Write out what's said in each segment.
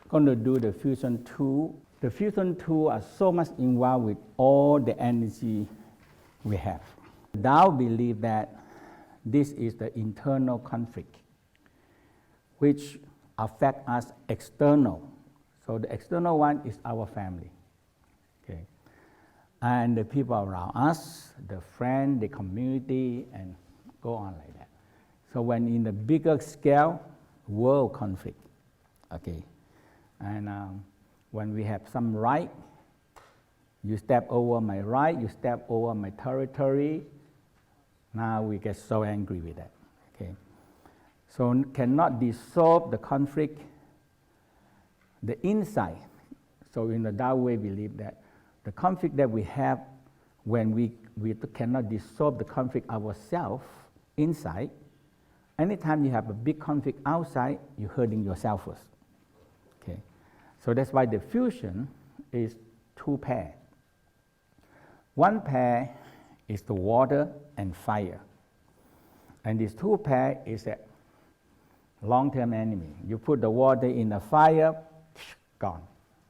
Going to do the fusion tool. The fusion tool are so much involved with all the energy we have. Tao believe that this is the internal conflict which affect us external. So the external one is our family, okay, and the people around us, the friend, the community, and go on like that. So when in the bigger scale, world conflict, okay. And when we have some right, you step over my right, you step over my territory, now we get so angry with that, okay. So cannot dissolve the conflict, the inside. So in the Tao way, we believe that the conflict that we have, when we cannot dissolve the conflict ourselves inside, anytime you have a big conflict outside, you're hurting yourself first, okay. So that's why the fusion is two pairs. One pair is the water and fire. And these two pairs is a long-term enemy. You put the water in the fire, gone,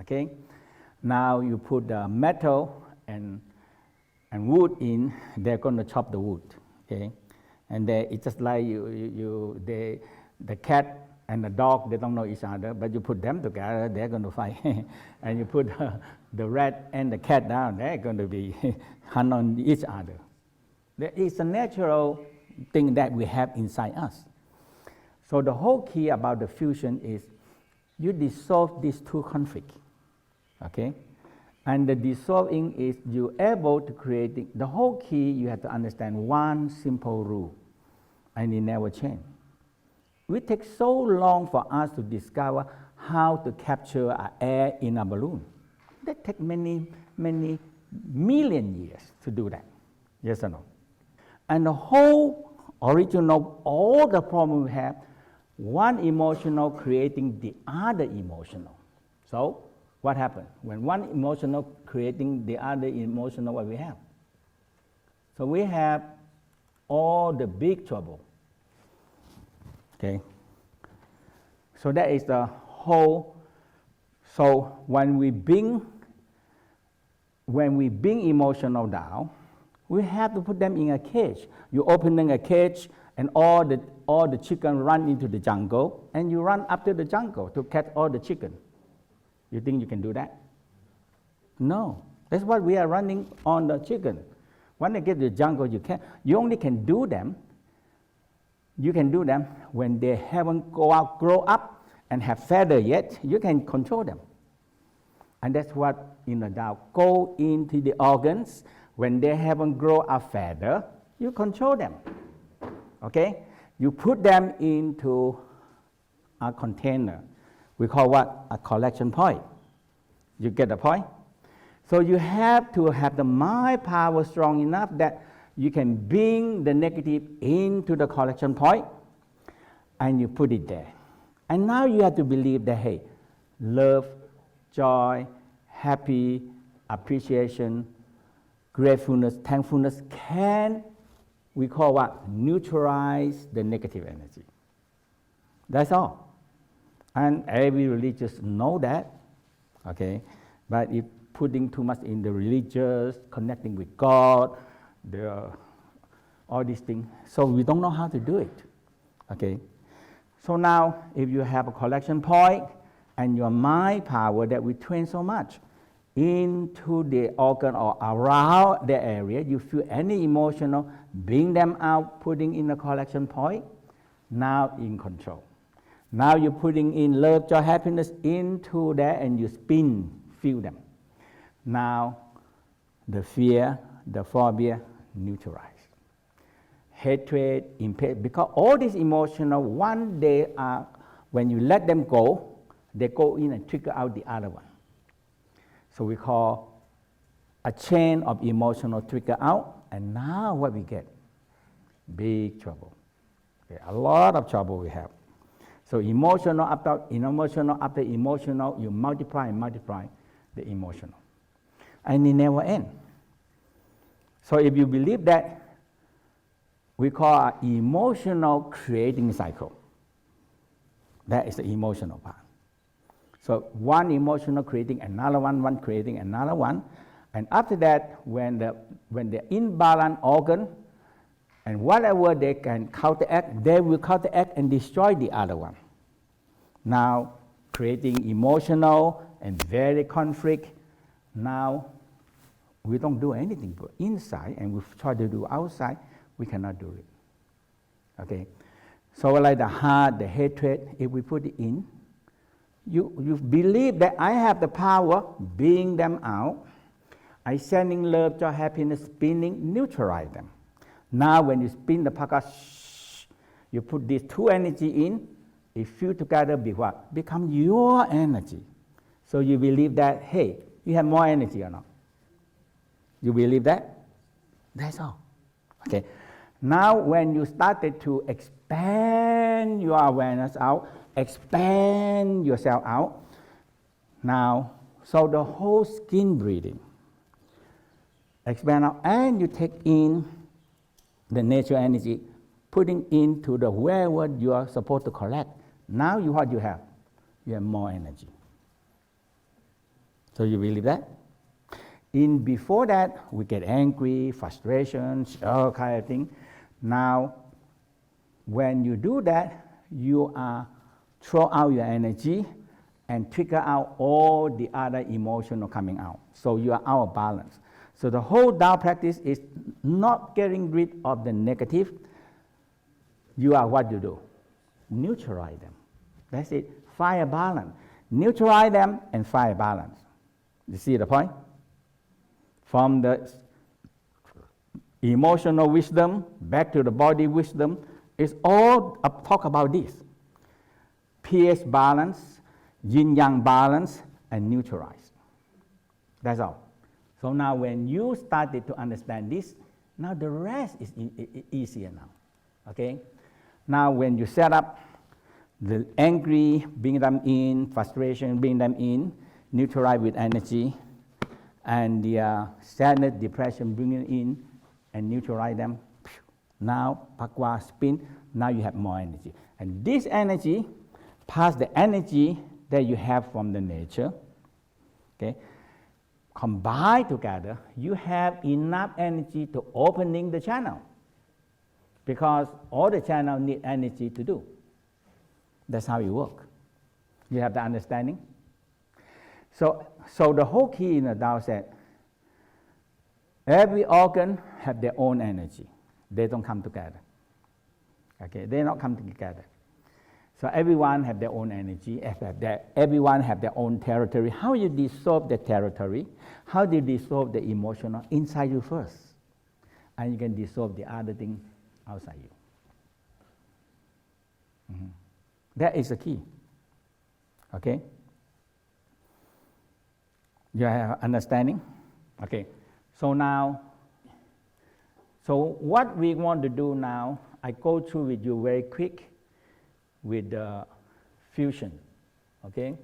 okay? Now you put the metal and wood in, they're going to chop the wood, okay? And it's just like the cat and the dog, they don't know each other, but you put them together, they're going to fight. And you put the rat and the cat down, they're going to be hunt on each other. It's a natural thing that we have inside us. So the whole key about the fusion is you dissolve these two conflicts, okay? And the dissolving is you're able to create, the whole key you have to understand one simple rule, and it never changes. It takes so long for us to discover how to capture air in a balloon. That takes many, many million years to do that. Yes or no? And the whole original, all the problem we have, one emotional creating the other emotional. So what happens? When one emotional creating the other emotional, what we have? So we have all the big trouble. Okay, so that is the whole. So when we bring emotional down, we have to put them in a cage. You opening a cage, and all the chicken run into the jungle, and you run after the jungle to catch all the chicken. You think you can do that? No, that's what we are running on the chicken. When they get to the jungle, you can't. You only can do them. You can do them when they haven't grow up and have feather yet. You can control them. And that's what in the Tao, go into the organs. When they haven't grown a feather, you control them. Okay? You put them into a container. We call what? A collection point. You get the point? So you have to have the mind power strong enough that you can bring the negative into the collection point and you put it there. And now you have to believe that, hey, love, joy, happy, appreciation, gratefulness, thankfulness can, we call what? Neutralize the negative energy. That's all. And every religious know that, okay? But if putting too much in the religious, connecting with God, all these things, so we don't know how to do it, okay? So now, if you have a collection point and your mind power that we train so much into the organ or around the area, you feel any emotional, bring them out, putting in a collection point, now in control. Now you're putting in love, joy, happiness into there and you spin, feel them. Now the fear, the phobia, neutralize. Hatred, impatience, because all these emotional, one day when you let them go, they go in and trigger out the other one. So we call a chain of emotional trigger out, and now what we get? Big trouble. Okay, a lot of trouble we have. So emotional after emotional, you multiply and multiply. the emotional. And it never ends. So if you believe that, we call an emotional creating cycle. That is the emotional part. So one emotional creating another one creating another one. And after that, when the imbalanced organ and whatever they can counteract, they will counteract and destroy the other one. Now, creating emotional and very conflict. Now, we don't do anything but inside, and we try to do outside. We cannot do it. Okay, so like the heart, the hatred, if we put it in, you believe that I have the power, being them out. I sending love, joy, happiness, spinning, neutralize them. Now when you spin the paka, you put these two energy in, it fuse together, be what? Become your energy. So you believe that, hey, you have more energy or not? You believe that? That's all. Okay. Now when you started to expand your awareness out, expand yourself out, now, so the whole skin breathing, expand out, and you take in the nature energy, putting into the wherever you are supposed to collect. Now what you have? You have more energy. So you believe that? In before that, we get angry, frustrations, all kind of thing. Now, when you do that, you are throw out your energy and trigger out all the other emotional coming out. So you are out of balance. So the whole Tao practice is not getting rid of the negative. You are what you do? Neutralize them. That's it. Find a balance. Neutralize them and find a balance. You see the point? From the emotional wisdom back to the body wisdom, it's all talk about this. pH balance, yin-yang balance, and neutralize. That's all. So now when you started to understand this, now the rest is easier now. Okay? Now when you set up the angry, bring them in, frustration, bring them in, neutralize with energy, and the sadness, depression, bring it in, and neutralize them. Now, Pakwa spin, now you have more energy. And this energy, plus the energy that you have from the nature, okay, combined together, you have enough energy to opening the channel. Because all the channel need energy to do. That's how it works. You have the understanding? So the whole key in the Tao said, every organ have their own energy. They don't come together. Okay, they not come together. So everyone have their own energy. Everyone have their own territory. How you dissolve the territory? How do you dissolve the emotional? Inside you first. And you can dissolve the other thing outside you. Mm-hmm. That is the key. Okay? You have understanding? Okay. So now, so what we want to do now, I go through with you very quick with the fusion. Okay?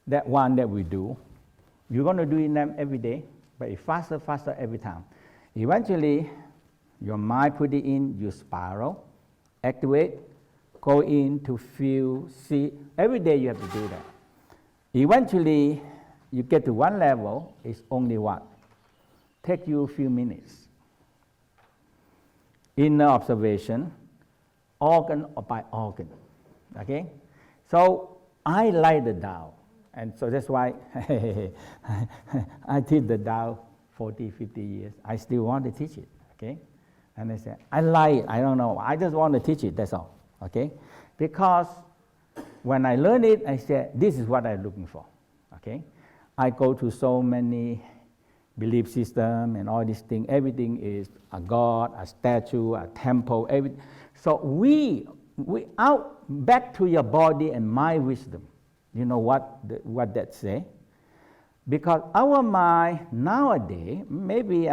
That one that we do. You're going to do it them every day, but it's faster every time. Eventually, your mind put it in, you spiral, activate, go in to feel, see. Every day you have to do that. Eventually, you get to one level, it's only what? Take you a few minutes. Inner observation, organ by organ. Okay? So I like the Tao. And so that's why I teach the Tao 40, 50 years. I still want to teach it. Okay? And I said, I like it. I don't know. I just want to teach it. That's all. Okay? Because when I learned it, I said, this is what I'm looking for. Okay? I go to so many belief system and all these things. Everything is a god, a statue, a temple. Everything. So we out back to your body and my wisdom. You know what that say? Because our mind nowadays, maybe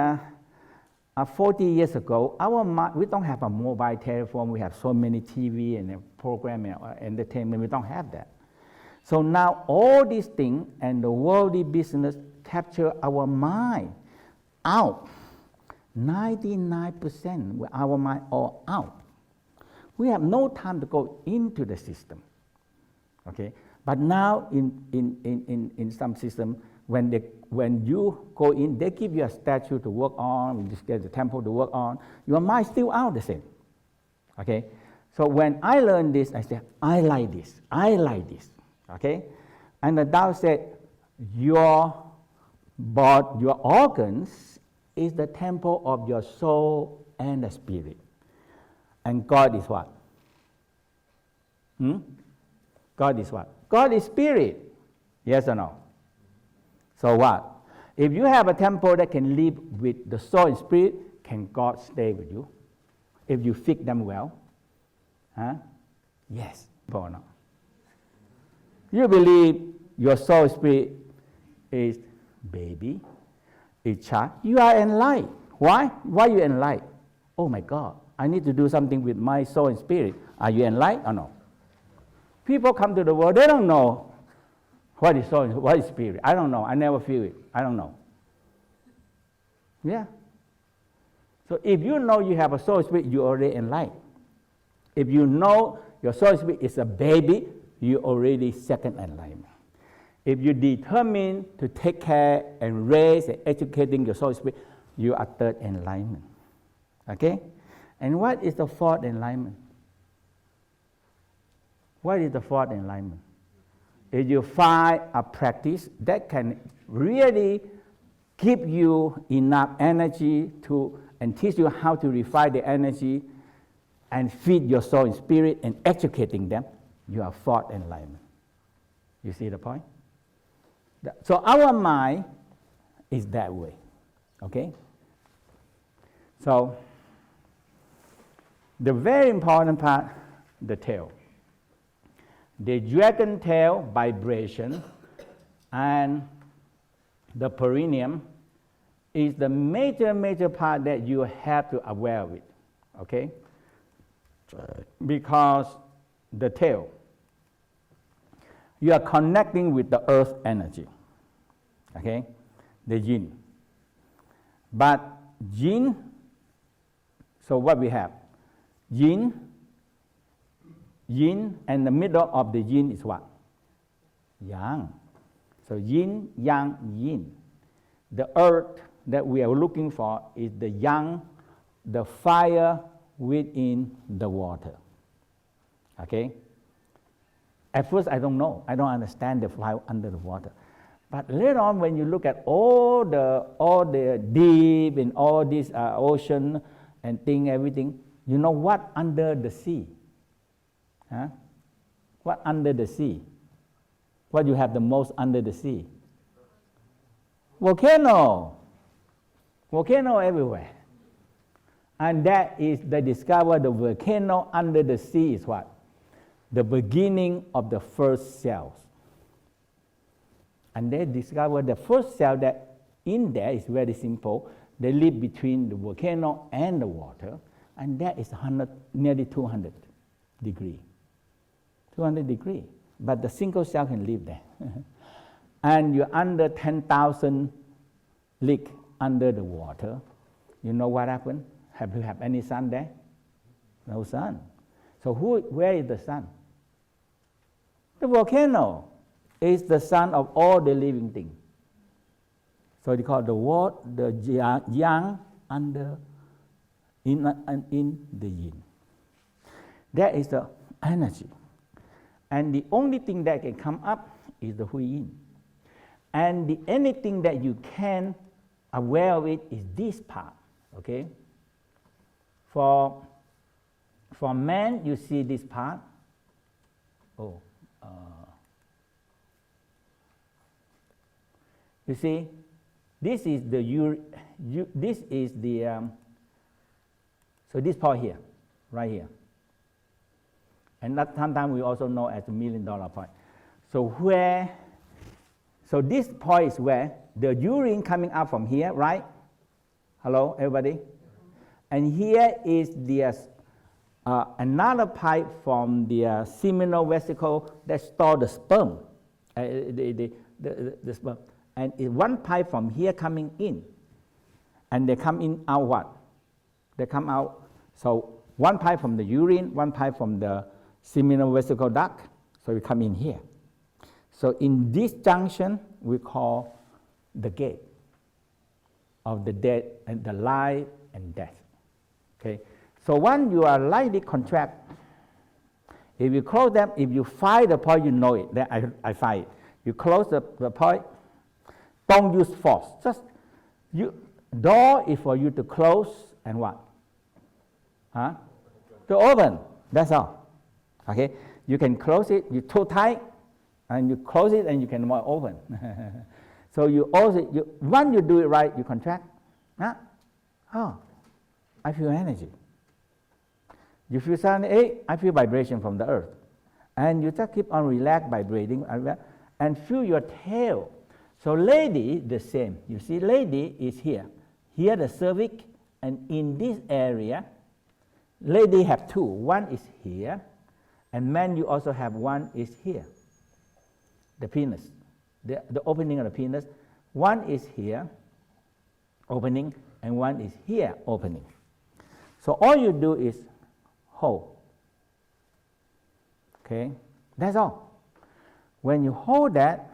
40 years ago, our mind, we don't have a mobile telephone. We have so many TV and program and entertainment. We don't have that. So now all these things and the worldly business capture our mind out. 99% with our mind all out. We have no time to go into the system. Okay? But now in some system, when you go in, they give you a statue to work on, you just get the temple to work on, your mind still out the same. Okay? So when I learned this, I said, I like this. Okay? And the Tao said, your organs is the temple of your soul and the spirit. And God is what? God is what? God is spirit. Yes or no? So what? If you have a temple that can live with the soul and spirit, can God stay with you? If you fix them well? Huh? Yes. Or not? You believe your soul spirit is baby, is child. You are enlightened. Why? Why you enlightened? Oh my God, I need to do something with my soul and spirit. Are you enlightened or no? People come to the world, they don't know what is soul, what is spirit. I don't know. I never feel it. I don't know. Yeah. So if you know you have a soul spirit, you already enlightened. If you know your soul spirit is a baby, you already second enlightenment. If you determine to take care and raise and educating your soul spirit, you are third enlightenment. Okay? And what is the fourth enlightenment? What is the fourth enlightenment? If you find a practice that can really give you enough energy to and teach you how to refine the energy and feed your soul and spirit and educating them, you are fourth enlightenment. You see the point? So our mind is that way. Okay? So the very important part, the tail. The dragon tail vibration and the perineum is the major part that you have to aware of it. Okay? Because the tail, you are connecting with the earth energy. Okay? The yin. But yin, so what we have? Yin, and the middle of the yin is what? Yang. So yin, yang, yin. The earth that we are looking for is the yang, the fire within the water. Okay? At first I don't know. I don't understand the fire under the water. But later on, when you look at all the deep and all this ocean and thing, everything, you know what under the sea? Huh? What under the sea? What you have the most under the sea? Volcano. Volcano everywhere. And that is the discover the volcano under the sea is what? The beginning of the first cells. And they discovered the first cell that in there is very simple. They live between the volcano and the water, and that is nearly 200 degrees. 200 degrees. But the single cell can live there. And you're under 10,000 leagues under the water. You know what happened? Have you have any sun there? No sun. So where is the sun? The volcano is the sun of all the living things. So they call the yang under in the yin. That is the energy. And the only thing that can come up is the hui yin. And anything that you can aware of it is this part. Okay? For man, you see this part. You see, this is the so this part here, right here. And that sometimes we also know as the $1 million point. So this point is where the urine coming out from here, right? Hello, everybody? And here is the another pipe from the seminal vesicle that store the sperm. the sperm. And one pipe from here coming in, and they come in out what? They come out, so one pipe from the urine, one pipe from the seminal vesicle duct, so we come in here. So in this junction, we call the gate of the death and the life and death. Okay. So when you are lightly contract, if you close them, if you find the point, you know it. Then I find it. You close the point. Don't use force. Just door is for you to close and what? Huh? To open. That's all. Okay. You can close it. You too tight, and you close it, and you can more open. So you also when you do it right, you contract. Huh? Oh, I feel energy. You feel suddenly, hey, I feel vibration from the earth, and you just keep on relaxed, vibrating, and feel your tail. So lady, the same. You see, lady is here. Here the cervix, and in this area, lady have two. One is here, and man you also have one is here. The penis, the opening of the penis. One is here, opening, and one is here, opening. So all you do is hold. Okay, that's all. When you hold that,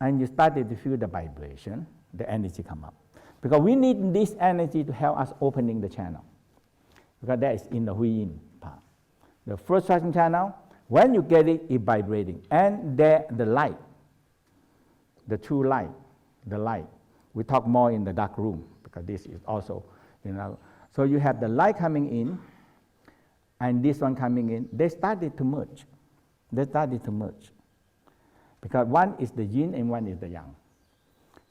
and you started to feel the vibration, the energy come up. Because we need this energy to help us opening the channel. Because that is in the Hui Yin part. The first traction channel, when you get it, it's vibrating. And the light, the true light, the light. We talk more in the dark room, because this is also, So you have the light coming in, and this one coming in. They started to merge. Because one is the yin and one is the yang.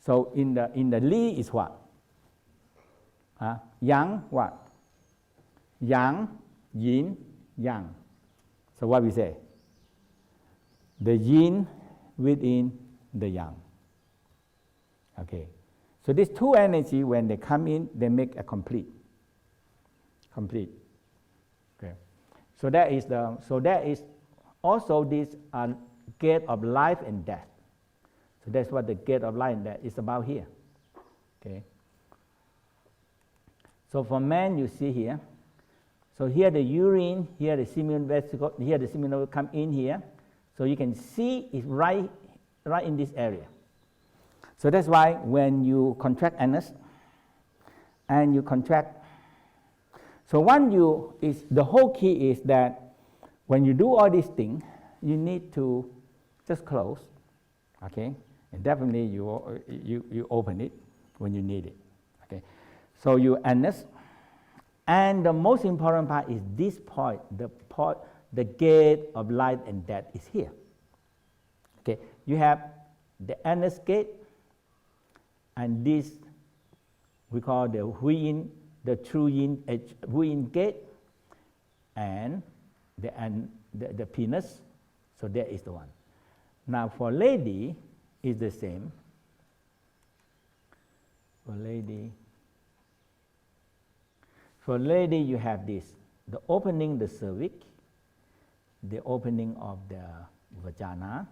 So in the Li is what? Yang what? Yang, yin, yang. So what we say? The yin within the yang. Okay. So these two energy, when they come in, they make a complete. Okay. So that is also this gate of life and death. So that's what the gate of life and death is about here. Okay. So for man, you see here. So here the urine, here the seminal vesicle, here the seminal come in here. So you can see it's right in this area. So that's why when you contract anus and you contract, so the whole key is that when you do all these things, you need to just close, okay? And definitely you open it when you need it, okay? So you anus, and the most important part is this point, the gate of life and death is here, okay? You have the anus gate, and this we call the Hui Yin, the true Yin, Hui Yin gate, and the penis. So that is the one. Now for lady, is the same. For lady, you have this: the opening the cervix, the opening of the vagina,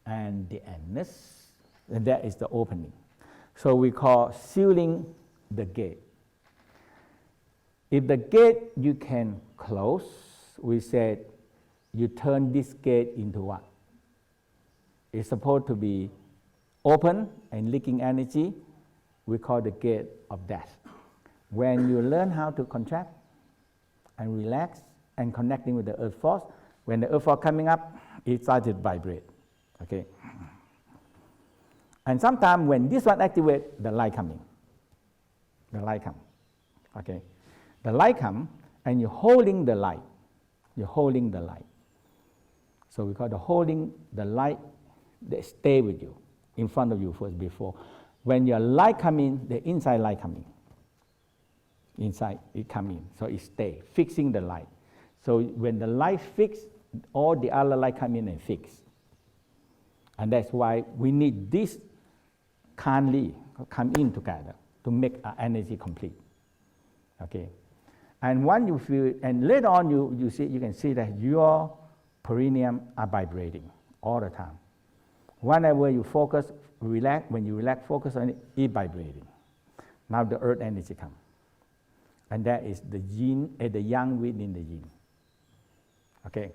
and the anus, and that is the opening. So we call sealing the gate. If the gate you can close, we said you turn this gate into what? It's supposed to be open and leaking energy. We call the gate of death. When you learn how to contract and relax and connecting with the earth force, when the earth force coming up, it started to vibrate. Okay. And sometimes when this one activates, the light coming. Okay. The light come, and you're holding the light. So we call the holding the light. They stay with you, in front of you first before. When your light come in, the inside light coming. Inside it come in, so it stay, fixing the light. So when the light fix, all the other light come in and fix. And that's why we need this kindly come in together to make our energy complete. Okay. And when you feel, and later on you can see that your perineum are vibrating all the time. Whenever you focus, relax, when you relax, focus on it, it's vibrating. Now the earth energy comes. And that is the yin, the yang within the yin. Okay,